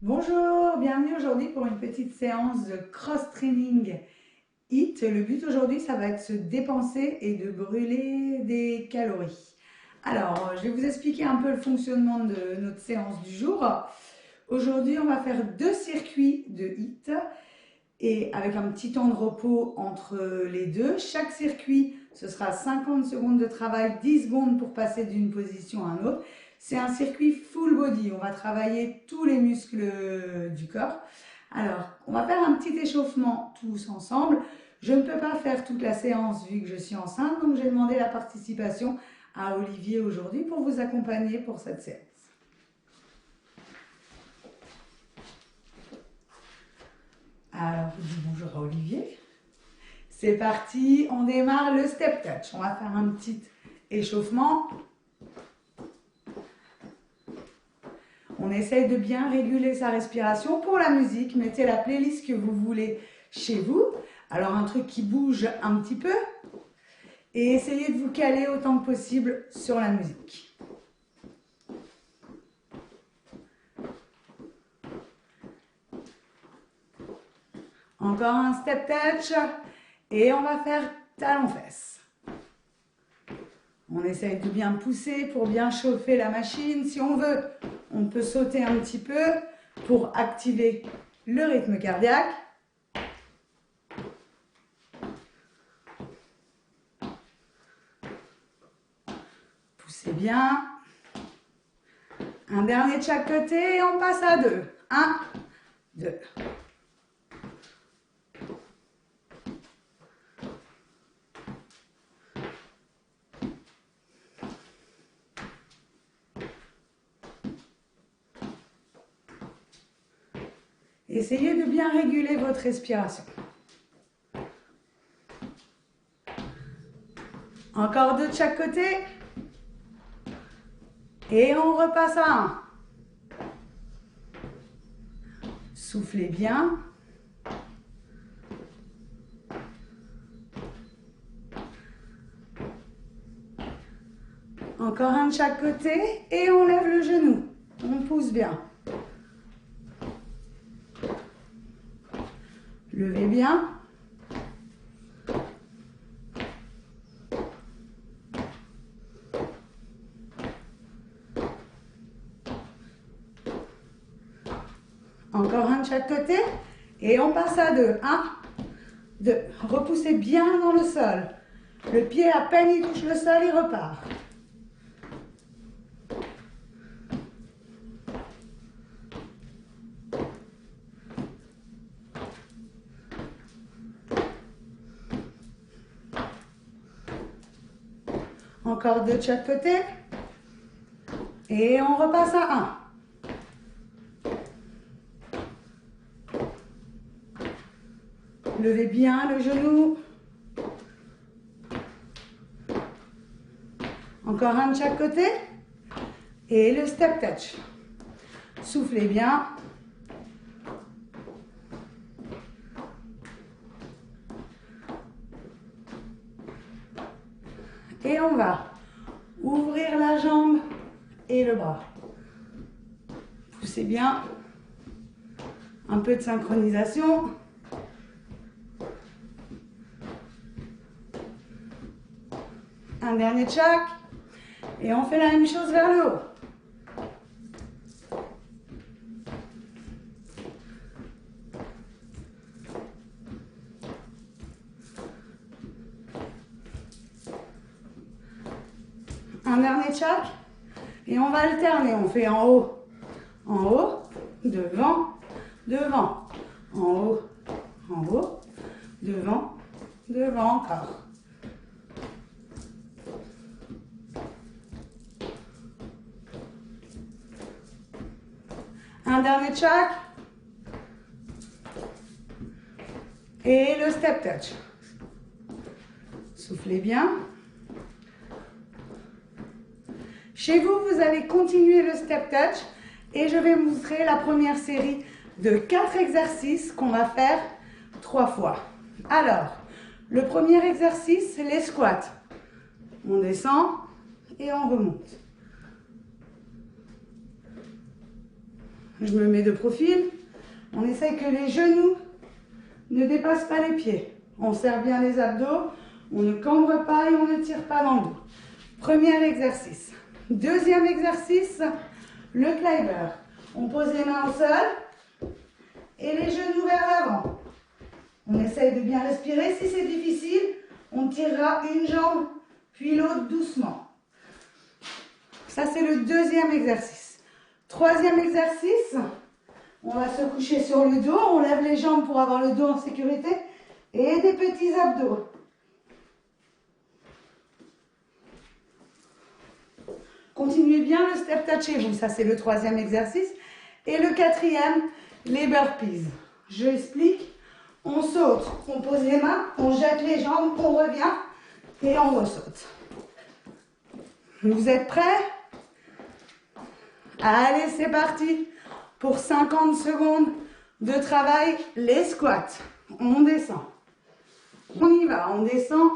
Bonjour, bienvenue aujourd'hui pour une petite séance de cross-training HIIT. Le but aujourd'hui, ça va être de se dépenser et de brûler des calories. Alors, je vais vous expliquer un peu le fonctionnement de notre séance du jour. Aujourd'hui, on va faire 2 circuits de HIIT et avec un petit temps de repos entre les deux. Chaque circuit, ce sera 50 secondes de travail, 10 secondes pour passer d'une position à une autre. C'est un circuit full body, on va travailler tous les muscles du corps. Alors, on va faire un petit échauffement tous ensemble. Je ne peux pas faire toute la séance vu que je suis enceinte, donc j'ai demandé la participation à Olivier aujourd'hui pour vous accompagner pour cette séance. Alors, je dis bonjour à Olivier. C'est parti, on démarre le step touch. On va faire un petit échauffement. On essaye de bien réguler sa respiration. Pour la musique, mettez la playlist que vous voulez chez vous. Alors un truc qui bouge un petit peu. Et essayez de vous caler autant que possible sur la musique. Encore un step touch. Et on va faire talon-fesse. On essaye de bien pousser pour bien chauffer la machine. Si on veut, on peut sauter un petit peu pour activer le rythme cardiaque. Poussez bien. Un dernier de chaque côté et on passe à 2. 1, 2. Essayez de bien réguler votre respiration. Encore 2 de chaque côté. Et on repasse à 1. Soufflez bien. Encore un de chaque côté. Et on lève le genou. On pousse bien. Levez bien. Encore un de chaque côté. Et on passe à 2. 1, 2. Repoussez bien dans le sol. Le pied, à peine il touche le sol, il repart. Encore 2 de chaque côté. Et on repasse à 1. Levez bien le genou. Encore un de chaque côté. Et le step touch. Soufflez bien. Et on va ouvrir la jambe et le bras. Poussez bien. Un peu de synchronisation. Un dernier de chaque. Et on fait la même chose vers le haut. Un dernier de chaque. Et on va alterner. On fait en haut, devant, devant. En haut, devant, devant encore. Un dernier de chaque. Et le step touch. Soufflez bien. Chez vous, vous allez continuer le step touch et je vais vous montrer la première série de 4 exercices qu'on va faire 3 fois. Alors, le premier exercice, c'est les squats. On descend et on remonte. Je me mets de profil. On essaye que les genoux ne dépassent pas les pieds. On serre bien les abdos. On ne cambre pas et on ne tire pas dans le dos. Premier exercice. Deuxième exercice, le climber. On pose les mains au sol et les genoux vers l'avant. On essaye de bien respirer. Si c'est difficile, on tirera une jambe puis l'autre doucement. Ça, c'est le deuxième exercice. Troisième exercice, on va se coucher sur le dos. On lève les jambes pour avoir le dos en sécurité et des petits abdos. Continuez bien le step touch chez vous. Ça, c'est le troisième exercice. Et le quatrième, les burpees. Je explique. On saute, on pose les mains, on jette les jambes, on revient et on ressaute. Vous êtes prêts? Allez, c'est parti pour 50 secondes de travail, les squats. On descend. On y va, on descend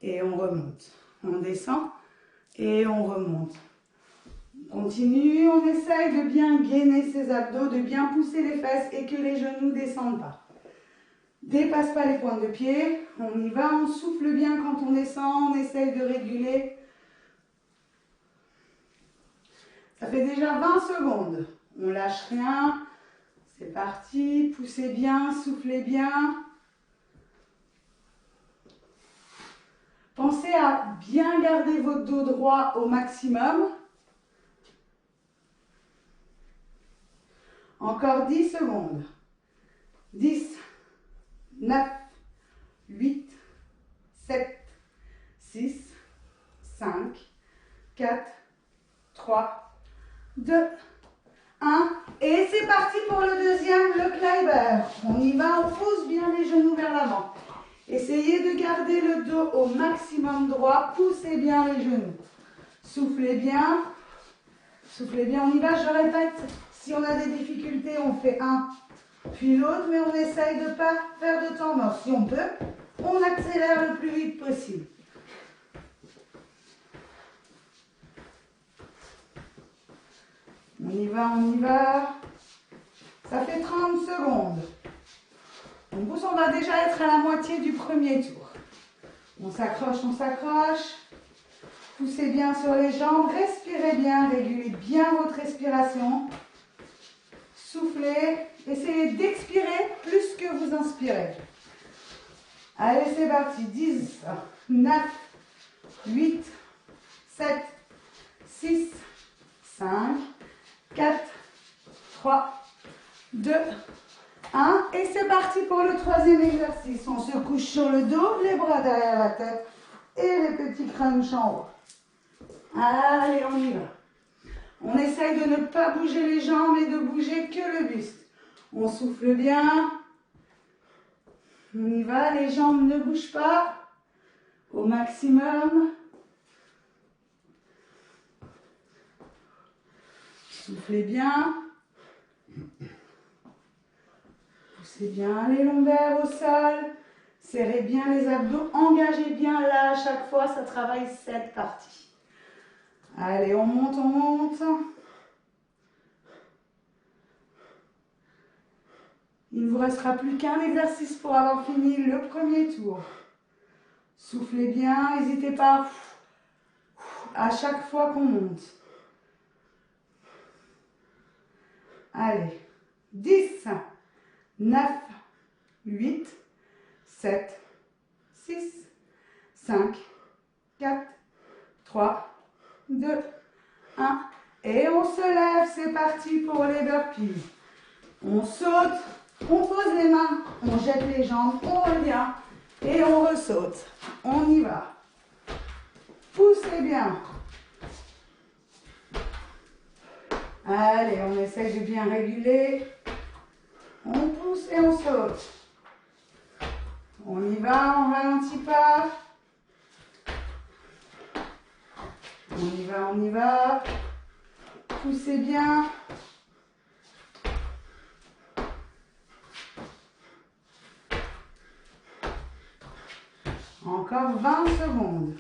et on remonte. On descend et on remonte. On continue, on essaye de bien gainer ses abdos, de bien pousser les fesses et que les genoux ne descendent pas. Dépasse pas les pointes de pied, on y va, on souffle bien quand on descend, on essaye de réguler. Ça fait déjà 20 secondes. On lâche rien. C'est parti. Poussez bien, soufflez bien. Pensez à bien garder votre dos droit au maximum. Encore 10 secondes. 10, 9, 8, 7, 6, 5, 4, 3, 2, 1. Et c'est parti pour le deuxième, le climber. On y va, on pousse bien les genoux vers l'avant. Essayez de garder le dos au maximum droit. Poussez bien les genoux. Soufflez bien. Soufflez bien, on y va. Je répète, si on a des difficultés, on fait un puis l'autre, mais on essaye de ne pas faire de temps mort. Si on peut, on accélère le plus vite possible. On y va, on y va. Ça fait 30 secondes. On pousse, on va déjà être à la moitié du premier tour. On s'accroche, on s'accroche. Poussez bien sur les jambes, respirez bien, régulez bien votre respiration. Soufflez, essayez d'expirer plus que vous inspirez. Allez, c'est parti. 10, 9, 8, 7, 6, 5, 4, 3, 2, 1. Et c'est parti pour le troisième exercice. On se couche sur le dos, les bras derrière la tête et les petits crunchs en haut. Allez, on y va. On essaye de ne pas bouger les jambes et de bouger que le buste. On souffle bien. On y va, les jambes ne bougent pas au maximum. Soufflez bien. Poussez bien les lombaires au sol. Serrez bien les abdos. Engagez bien là à chaque fois. Ça travaille cette partie. Allez, on monte, on monte. Il ne vous restera plus qu'un exercice pour avoir fini le premier tour. Soufflez bien, n'hésitez pas à chaque fois qu'on monte. Allez, 10, 9, 8, 7, 6, 5, 4, 3, 2, 1. Et on se lève, c'est parti pour les burpees. On saute, on pose les mains, on jette les jambes, on revient et on ressaute. On y va. Poussez bien. Allez, on essaie de bien réguler. On pousse et on saute. On y va, on ralentit pas. On y va, on y va. Poussez bien. Encore 20 secondes.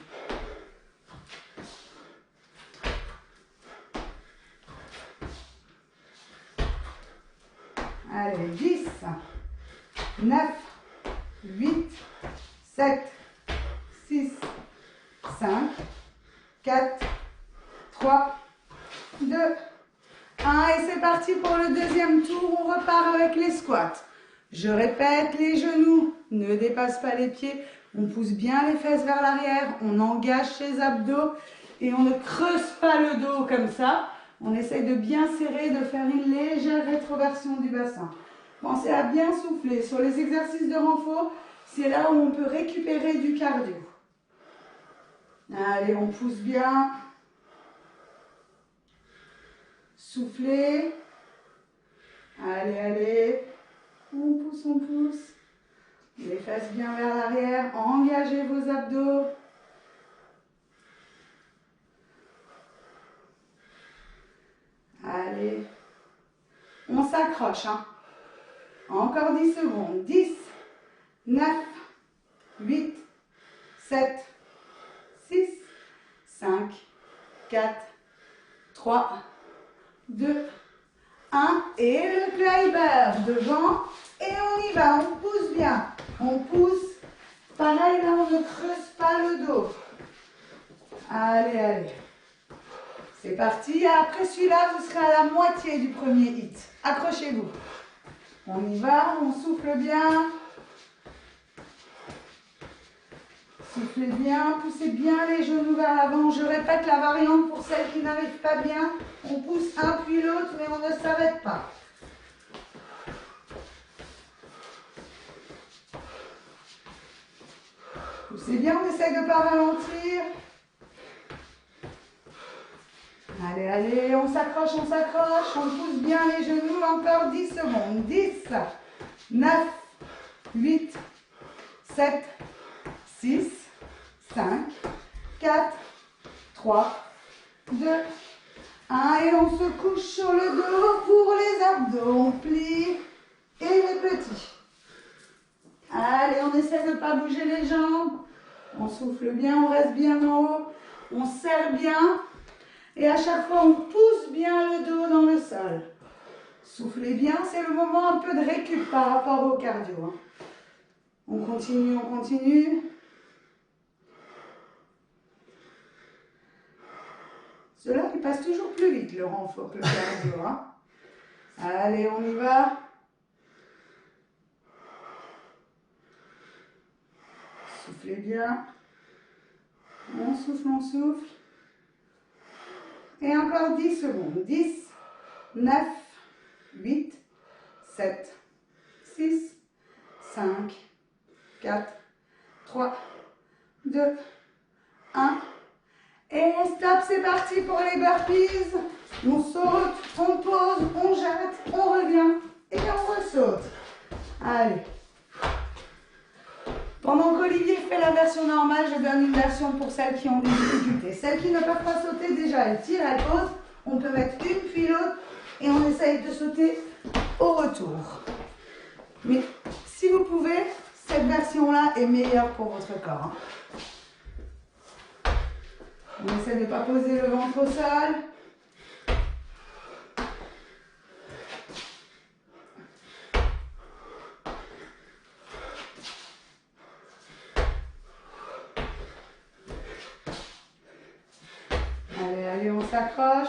Allez, 10, 9, 8, 7, 6, 5, 4, 3, 2, 1. Et c'est parti pour le deuxième tour. On repart avec les squats. Je répète, les genoux ne dépassent pas les pieds. On pousse bien les fesses vers l'arrière. On engage ses abdos et on ne creuse pas le dos comme ça. On essaye de bien serrer, de faire une légère rétroversion du bassin. Pensez à bien souffler. Sur les exercices de renfort, c'est là où on peut récupérer du cardio. Allez, on pousse bien. Soufflez. Allez, allez. On pousse, on pousse. Les fesses bien vers l'arrière. Engagez vos abdos. Allez. On s'accroche, hein. Encore 10 secondes. 10, 9, 8, 7, 6, 5, 4, 3, 2, 1. Et le climber devant. Et on y va. On pousse bien. On pousse. Pareil, là, on ne creuse pas le dos. Allez, allez. C'est parti. Après celui-là, vous serez à la moitié du premier hit. Accrochez-vous. On y va. On souffle bien. Soufflez bien, poussez bien les genoux vers l'avant. Je répète la variante pour celles qui n'arrivent pas bien. On pousse un puis l'autre, mais on ne s'arrête pas. Poussez bien, on essaye de ne pas ralentir. Allez, allez, on s'accroche, on pousse bien les genoux. Encore 10 secondes. 10, 9, 8, 7, 6, 5, 4, 3, 2, 1. Et on se couche sur le dos pour les abdos. On plie et les petits. Allez, on essaie de ne pas bouger les jambes. On souffle bien, on reste bien en haut. On serre bien. Et à chaque fois, on pousse bien le dos dans le sol. Soufflez bien, c'est le moment un peu de récup par rapport au cardio. Hein. On continue, on continue. Cela qui passe toujours plus vite, le renfort, que le cardio. Hein. Allez, on y va. Soufflez bien. On souffle, on souffle. Et encore 10 secondes. 10, 9, 8, 7, 6, 5, 4, 3, 2, 1. Et stop, c'est parti pour les burpees. On saute, on pose, on jette, on revient et on ressaute. Allez. Pendant qu'Olivier fait la version normale, je donne une version pour celles qui ont des difficultés. Celles qui ne peuvent pas sauter, déjà, elles tirent, elles posent. On peut mettre une puis l'autre et on essaye de sauter au retour. Mais si vous pouvez, cette version-là est meilleure pour votre corps. On essaie de ne pas poser le ventre au sol. Allez, allez, on s'accroche.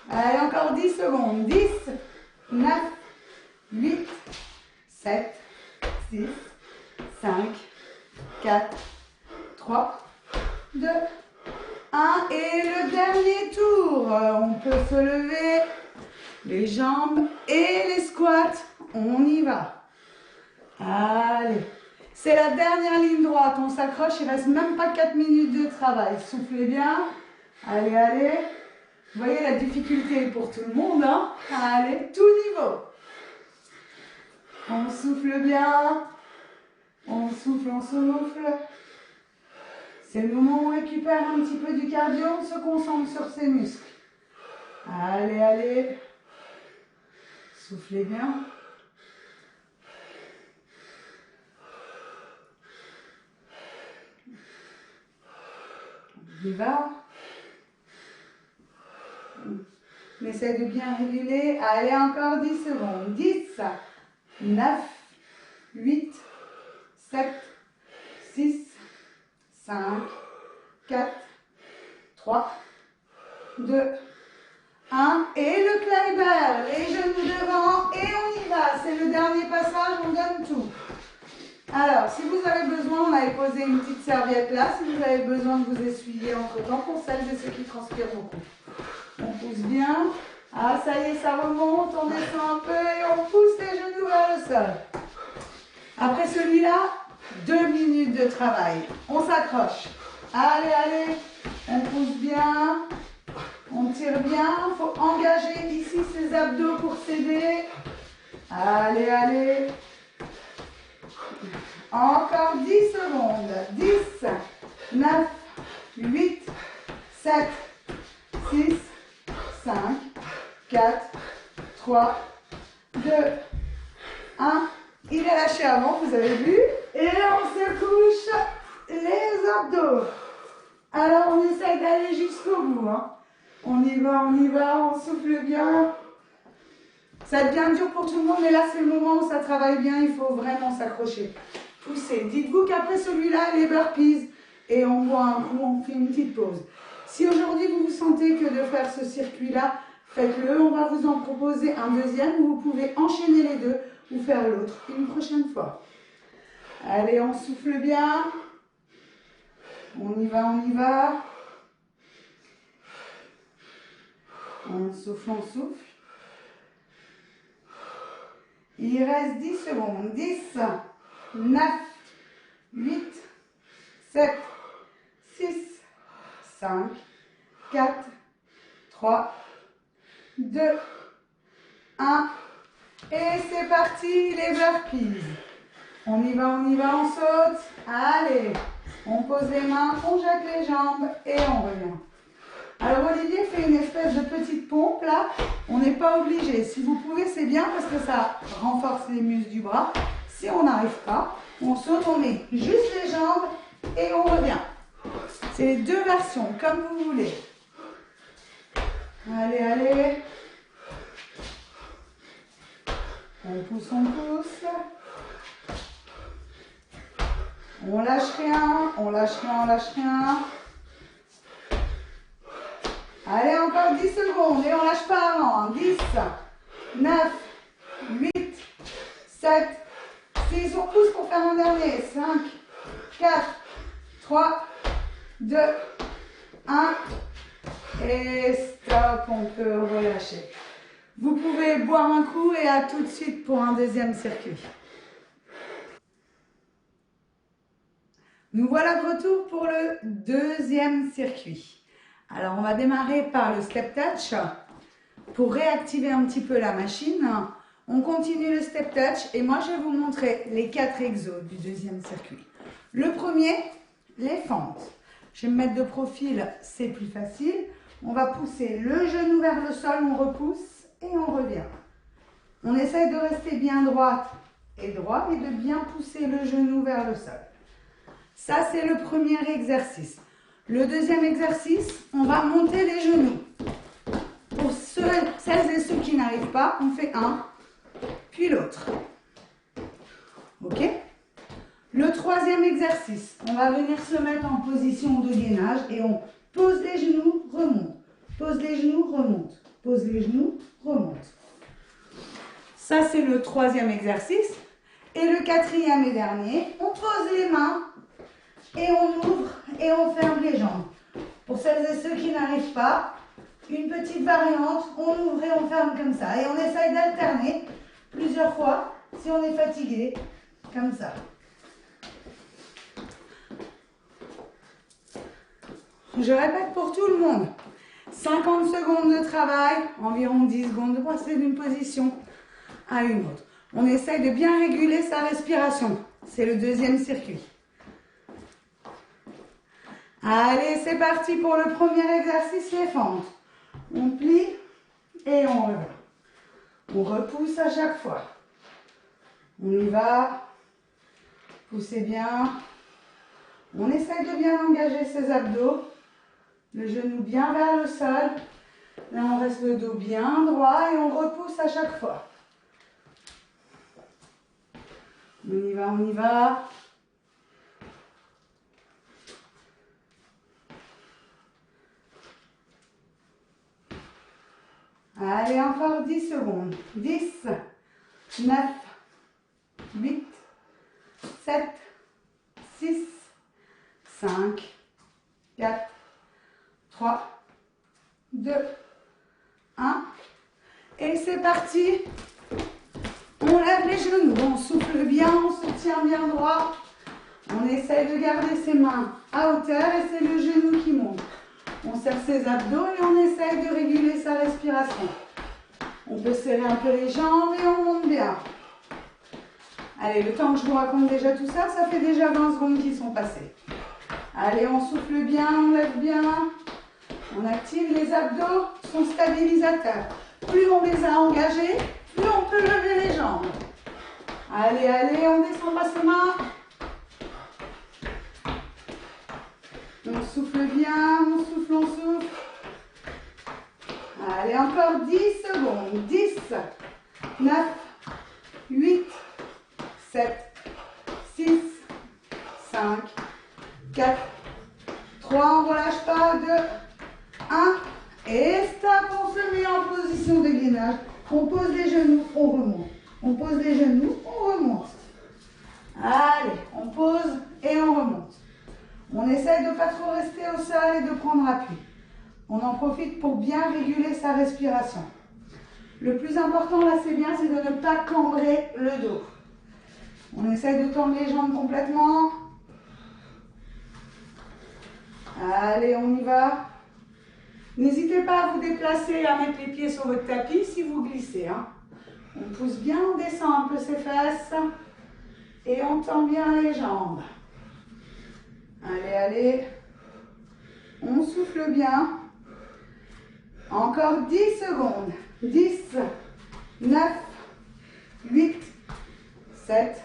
Allez, encore 10 secondes. 10, 9, 8, 7, 6, 5, 4, 3, 2, 1. Et le dernier tour. On peut se lever, les jambes et les squats. On y va. Allez. C'est la dernière ligne droite. On s'accroche. Il ne reste même pas 4 minutes de travail. Soufflez bien. Allez, allez. Vous voyez la difficulté pour tout le monde. Hein? Allez, tout niveau. On souffle bien. On souffle, on souffle. C'est le moment où on récupère un petit peu du cardio. On se concentre sur ses muscles. Allez, allez. Soufflez bien. On y va. On essaie de bien réguler. Allez, encore 10 secondes. 10, 9, 8, 7, 6, 5, 4, 3, 2, 1. Et le climber, les genoux devant et on y va. C'est le dernier passage, on donne tout. Alors, si vous avez besoin, on avait posé une petite serviette là, si vous avez besoin de vous essuyer entre temps pour celles et ceux qui transpirent beaucoup. On pousse bien. Ah, ça y est, ça remonte, on descend un peu et on pousse les genoux vers le sol. Après celui-là, 2 minutes de travail. On s'accroche. Allez, allez, on pousse bien, on tire bien. Il faut engager ici ses abdos pour s'aider. Allez, allez. Encore 10 secondes. 10, 9, 8, 7, 6, 5, 4, 3, 2, 1. Il est lâché avant, vous avez vu. Et on se couche les abdos. Alors, on essaye d'aller jusqu'au bout. Hein. On y va, on souffle bien. Ça va être bien dur pour tout le monde, mais là, c'est le moment où ça travaille bien. Il faut vraiment s'accrocher. Poussez. Dites-vous qu'après celui-là, les burpees, et on boit un coup, on fait une petite pause. Si aujourd'hui, vous vous sentez que de faire ce circuit-là, faites-le. On va vous en proposer un deuxième où vous pouvez enchaîner les deux ou faire l'autre une prochaine fois. Allez, on souffle bien. On y va, on y va. On souffle, on souffle. Il reste 10 secondes. 10, 9, 8, 7, 6, 5, 4, 3, 2, 1. Et c'est parti, les burpees. On y va, on saute. Allez, on pose les mains, on jette les jambes et on revient. Alors Olivier fait une espèce de petite pompe là. On n'est pas obligé. Si vous pouvez, c'est bien parce que ça renforce les muscles du bras. Si on n'arrive pas, on saute, on met juste les jambes et on revient. C'est les deux versions, comme vous voulez. Allez, allez. On pousse, on pousse. On lâche rien, on lâche rien, on lâche rien. Allez, encore 10 secondes et on lâche pas avant. 10, 9, 8, 7, 6. On pousse pour faire un dernier. 5, 4, 3, 2, 1. Et stop, on peut relâcher. Vous pouvez boire un coup et à tout de suite pour un deuxième circuit. Nous voilà de retour pour le deuxième circuit. Alors, on va démarrer par le step touch. Pour réactiver un petit peu la machine, on continue le step touch et moi, je vais vous montrer les 4 exos du deuxième circuit. Le premier, les fentes. Je vais me mettre de profil, c'est plus facile. On va pousser le genou vers le sol, on repousse et on revient. On essaye de rester bien droite et droit et de bien pousser le genou vers le sol. Ça, c'est le premier exercice. Le deuxième exercice, on va monter les genoux. Pour celles et ceux qui n'arrivent pas, on fait un, puis l'autre. Ok? Le troisième exercice, on va venir se mettre en position de gainage et on pose les genoux, remonte. Pose les genoux, remonte. Pose les genoux, remonte. Ça, c'est le troisième exercice. Et le quatrième et dernier, on pose les mains et on ouvre et on ferme les jambes. Pour celles et ceux qui n'arrivent pas, une petite variante, on ouvre et on ferme comme ça. Et on essaye d'alterner plusieurs fois si on est fatigué, comme ça. Je répète pour tout le monde. 50 secondes de travail, environ 10 secondes de passer d'une position à une autre. On essaye de bien réguler sa respiration. C'est le deuxième circuit. Allez, c'est parti pour le premier exercice, les fentes. On plie et on revient. On repousse à chaque fois. On y va. Poussez bien. On essaye de bien engager ses abdos. Le genou bien vers le sol. Là, on reste le dos bien droit et on repousse à chaque fois. On y va, on y va. Allez, encore 10 secondes. 10, 9, 8, 7, 6, 5, 4, 3, 2, 1. Et c'est parti. On lève les genoux, on souffle bien, on se tient bien droit. On essaye de garder ses mains à hauteur et c'est le genou qui monte. On serre ses abdos et on essaye de réguler sa respiration. On peut serrer un peu les jambes et on monte bien. Allez, le temps que je vous raconte déjà tout ça, ça fait déjà 20 secondes qui sont passées. Allez, on souffle bien, on lève bien. On active les abdos, son stabilisateur. Plus on les a engagés, plus on peut lever les jambes. Allez, allez, on descend pas ses mains. On souffle bien, on souffle, on souffle. Allez, encore 10 secondes. 10, 9, 8, 7, 6, 5, 4, 3, on ne relâche pas, 2, 1. Et stop, on se met en position de gainage. On pose les genoux, on remonte. On pose les genoux, on remonte. Allez, on pose et on remonte. On essaye de ne pas trop rester au sol et de prendre appui. On en profite pour bien réguler sa respiration. Le plus important là, c'est bien, c'est de ne pas cambrer le dos. On essaye de tendre les jambes complètement. Allez, on y va. N'hésitez pas à vous déplacer et à mettre les pieds sur votre tapis si vous glissez. On pousse bien, on descend un peu ses fesses et on tend bien les jambes. Allez, allez. On souffle bien. Encore 10 secondes. 10, 9, 8, 7,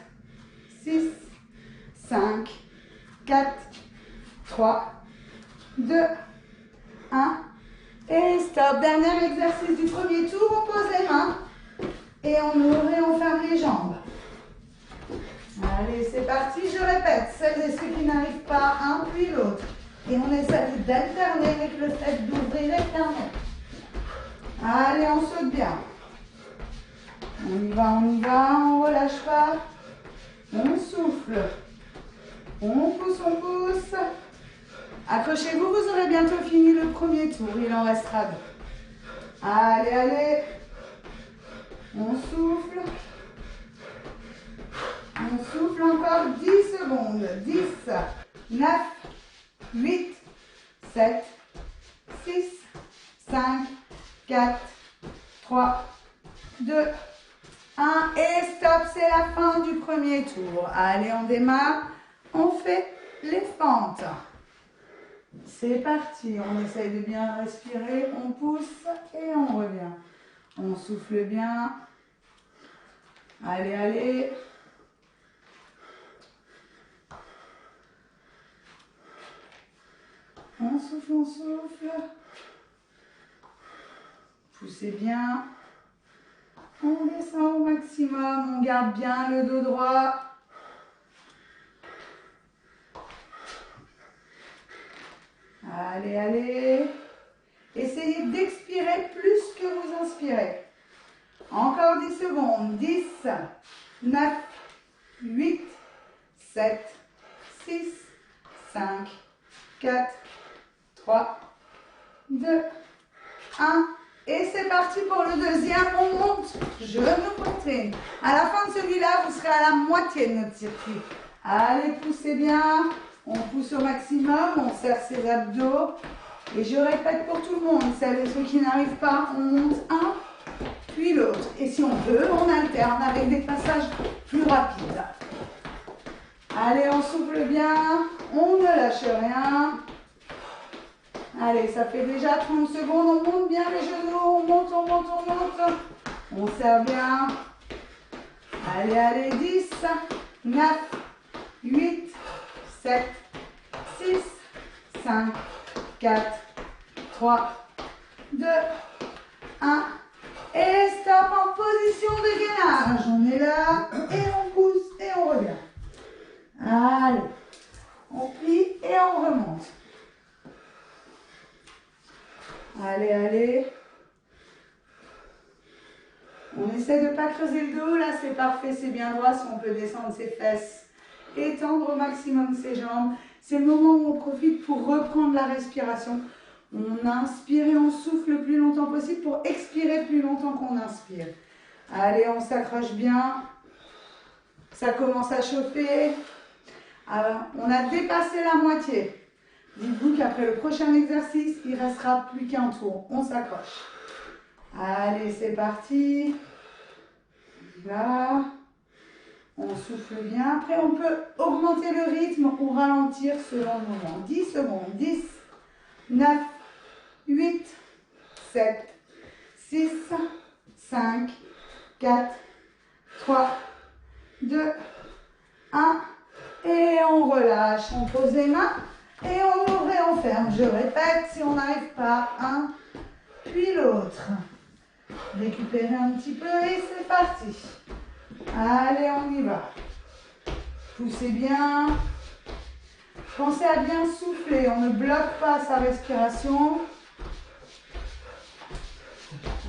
6, 5, 4, 3, 2, 1. Et stop. Dernier exercice du premier tour. On pose les mains. Et on ouvre et on ferme les jambes. Allez, c'est parti. Je répète. Celles et ceux qui n'arrivent pas, un puis l'autre. Et on essaie d'alterner avec le fait d'ouvrir et fermer. Allez, on saute bien. On y va, on ne relâche pas. On souffle. On pousse. Accrochez-vous, vous aurez bientôt fini le premier tour. Il en restera 2. Allez, allez. On souffle. On souffle encore 10 secondes. 10, 9, 8, 7, 6, 5, 4, 3, 2, 1. Et stop, c'est la fin du premier tour. Allez, on démarre. On fait les fentes. C'est parti. On essaye de bien respirer. On pousse et on revient. On souffle bien. Allez, allez. On souffle, on souffle. Poussez bien. On descend au maximum. On garde bien le dos droit. Allez, allez. Essayez d'expirer plus que vous inspirez. Encore 10 secondes. 10, 9, 8, 7, 6, 5, 4, 3, 2, 1. Et c'est parti pour le deuxième. On monte, genou poitrine. À la fin de celui-là, vous serez à la moitié de notre circuit. Allez, poussez bien. On pousse au maximum, on serre ses abdos. Et je répète pour tout le monde, celles et ceux qui n'arrivent pas, on monte un, puis l'autre. Et si on peut, on alterne avec des passages plus rapides. Allez, on souffle bien, on ne lâche rien. Allez, ça fait déjà 30 secondes, on monte bien les genoux, on monte, on monte, on monte. On serre bien. Allez, allez, 10, 9, 8, 7, 6, 5, 4, 3, 2, 1. Et stop en position de gainage. On est là et on pousse et on revient. Allez. On plie et on remonte. Allez, allez. On essaie de ne pas creuser le dos. Là, c'est parfait, c'est bien droit. Si on peut descendre ses fesses, étendre au maximum ses jambes. C'est le moment où on profite pour reprendre la respiration. On inspire et on souffle le plus longtemps possible pour expirer plus longtemps qu'on inspire. Allez, on s'accroche bien. Ça commence à chauffer. Alors, on a dépassé la moitié. Dites-vous qu'après le prochain exercice, il ne restera plus qu'un tour. On s'accroche. Allez, c'est parti. Là. On souffle bien. Après, on peut augmenter le rythme ou ralentir selon le moment. 10 secondes. 10, 9, 8, 7, 6, 5, 4, 3, 2, 1. Et on relâche. On pose les mains et on ouvre et on ferme. Je répète, si on n'arrive pas, un, puis l'autre. Récupérez un petit peu et c'est parti. Allez, on y va. Poussez bien. Pensez à bien souffler. On ne bloque pas sa respiration.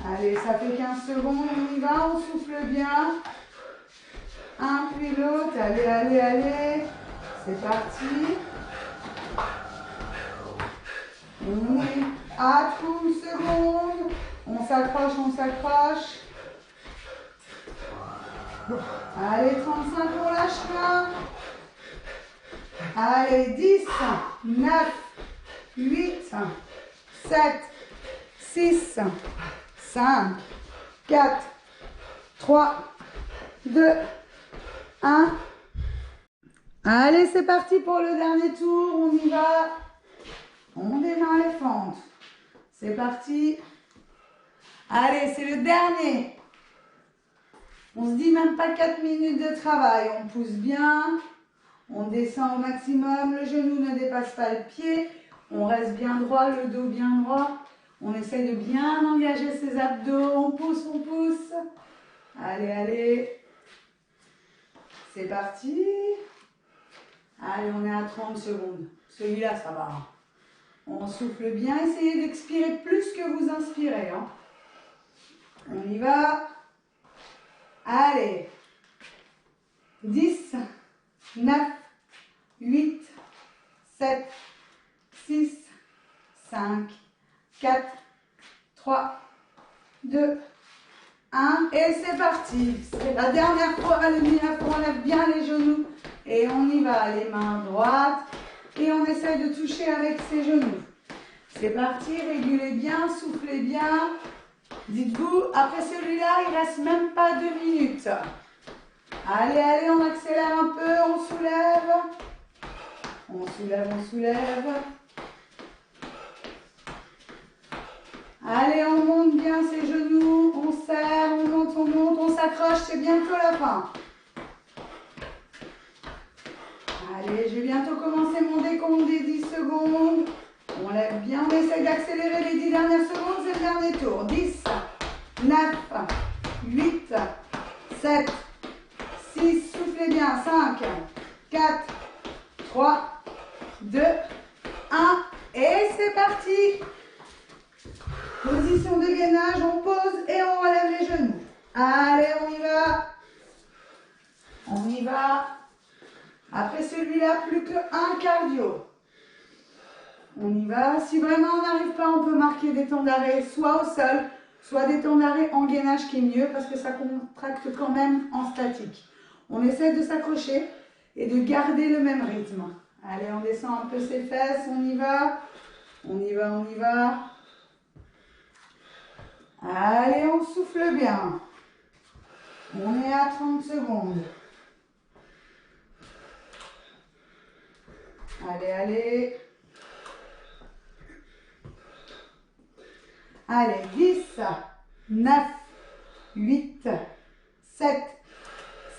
Allez, ça fait 15 secondes. On y va, on souffle bien. Un puis l'autre. Allez, allez, allez. C'est parti. On est à 30 secondes. On s'accroche, on s'accroche. Allez, 35, on lâche rien. Allez, 10, 9, 8, 7, 6, 5, 4, 3, 2, 1. Allez, c'est parti pour le dernier tour. On y va. On démarre les fentes. C'est parti. Allez, c'est le dernier. On se dit même pas 4 minutes de travail. On pousse bien. On descend au maximum. Le genou ne dépasse pas le pied. On reste bien droit, le dos bien droit. On essaie de bien engager ses abdos. On pousse, on pousse. Allez, allez. C'est parti. Allez, on est à 30 secondes. Celui-là, ça va. On souffle bien. Essayez d'expirer plus que vous inspirez. Hein. On y va. Allez. 10, 9, 8, 7, 6, 5, 4, 3, 2, 1. Et c'est parti. C'est la dernière fois. On lève bien les genoux. Et on y va. Les mains droites. Et on essaye de toucher avec ses genoux. C'est parti. Régulez bien. Soufflez bien. Dites-vous, après celui-là, il ne reste même pas 2 minutes. Allez, allez, on accélère un peu, on soulève. On soulève, on soulève. Allez, on monte bien ses genoux, on serre, on monte, on s'accroche, c'est bientôt la fin. Allez, je vais bientôt commencer mon décompte des 10 secondes. On lève bien, on essaie d'accélérer les 10 dernières secondes, c'est le dernier tour. 10, 9, 8, 7, 6, soufflez bien, 5, 4, 3, 2, 1, et c'est parti. Position de gainage, on pose et on relève les genoux. Allez, on y va. On y va. Après celui-là, plus qu'un cardio. On y va. Si vraiment on n'arrive pas, on peut marquer des temps d'arrêt, soit au sol, soit des temps d'arrêt en gainage qui est mieux parce que ça contracte quand même en statique. On essaie de s'accrocher et de garder le même rythme. Allez, on descend un peu ses fesses, on y va. On y va, on y va. Allez, on souffle bien. On est à 30 secondes. Allez, allez. Allez, 10, 9, 8, 7,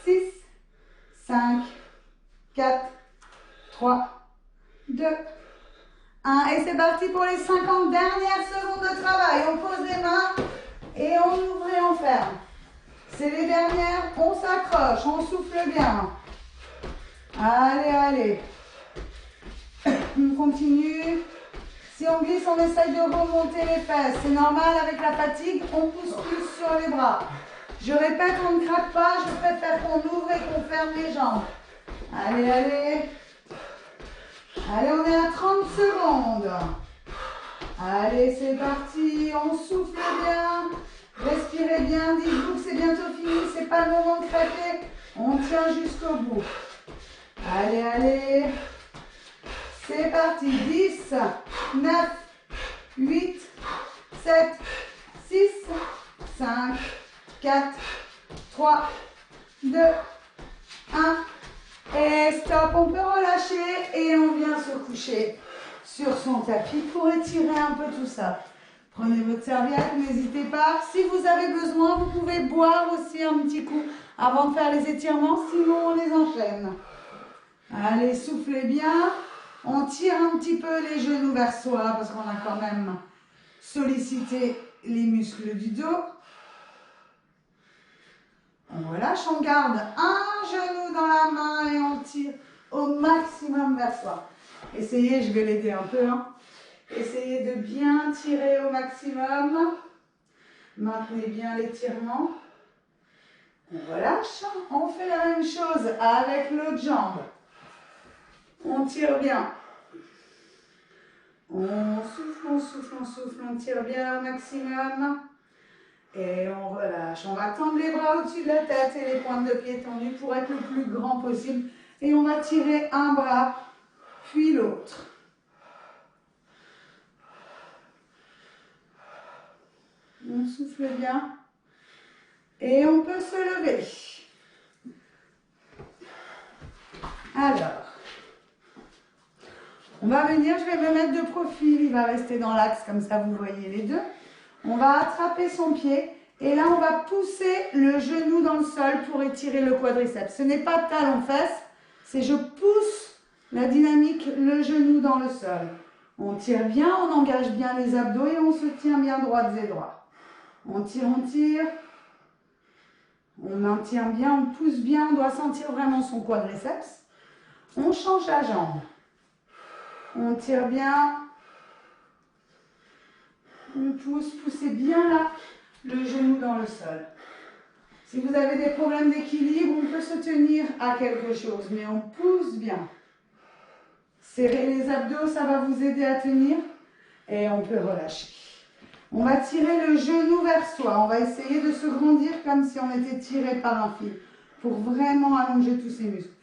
6, 5, 4, 3, 2, 1. Et c'est parti pour les 50 dernières secondes de travail. On pose les mains Et on ouvre et on ferme. C'est les dernières, on s'accroche, on souffle bien. Allez, allez. On continue. Si on glisse, on essaye de remonter les fesses. C'est normal avec la fatigue, on pousse plus sur les bras. Je répète, on ne craque pas, je préfère qu'on ouvre et qu'on ferme les jambes. Allez, allez. Allez, on est à 30 secondes. Allez, c'est parti. On souffle bien. Respirez bien. Dites-vous que c'est bientôt fini. C'est pas le moment de craquer. On tient jusqu'au bout. Allez, allez. C'est parti. 10, 9, 8, 7, 6, 5, 4, 3, 2, 1. Et stop, on peut relâcher et on vient se coucher sur son tapis pour étirer un peu tout ça. Prenez votre serviette, n'hésitez pas. Si vous avez besoin, vous pouvez boire aussi un petit coup avant de faire les étirements, sinon on les enchaîne. Allez, soufflez bien. On tire un petit peu les genoux vers soi parce qu'on a quand même sollicité les muscles du dos. On relâche, on garde un genou dans la main et on tire au maximum vers soi. Essayez, je vais l'aider un peu. Essayez de bien tirer au maximum. Maintenez bien l'étirement. On relâche. On fait la même chose avec l'autre jambe. On tire bien. On souffle, on souffle, on souffle. On tire bien au maximum. Et on relâche. On va tendre les bras au-dessus de la tête et les pointes de pied tendues pour être le plus grand possible. Et on va tirer un bras, puis l'autre. On souffle bien. Et on peut se lever. Alors, on va venir, je vais me mettre de profil. Il va rester dans l'axe, comme ça vous voyez les deux. On va attraper son pied et là on va pousser le genou dans le sol pour étirer le quadriceps. Ce n'est pas talon-fesse, c'est je pousse la dynamique, le genou dans le sol. On tire bien, on engage bien les abdos et on se tient bien droites et droits. On tire, on maintient bien, on pousse bien, on doit sentir vraiment son quadriceps. On change la jambe. On tire bien. On pousse, poussez bien là, le genou dans le sol. Si vous avez des problèmes d'équilibre, on peut se tenir à quelque chose, mais on pousse bien. Serrez les abdos, ça va vous aider à tenir et on peut relâcher. On va tirer le genou vers soi. On va essayer de se grandir comme si on était tiré par un fil pour vraiment allonger tous ces muscles.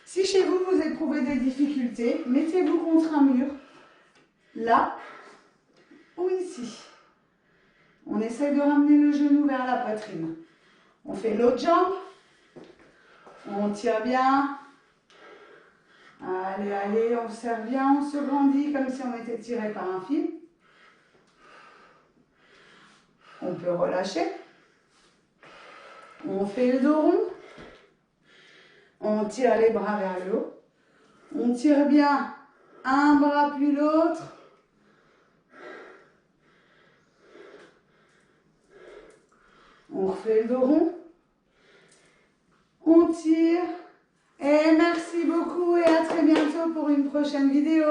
Si chez vous, vous éprouvez des difficultés, mettez-vous contre un mur, là, ou ici. On essaie de ramener le genou vers la poitrine. On fait l'autre jambe. On tire bien. Allez, allez, on serre bien, on se grandit comme si on était tiré par un fil. On peut relâcher. On fait le dos rond. On tire les bras vers le haut. On tire bien un bras puis l'autre. On refait le dos rond. On tire. Et merci beaucoup et à très bientôt pour une prochaine vidéo.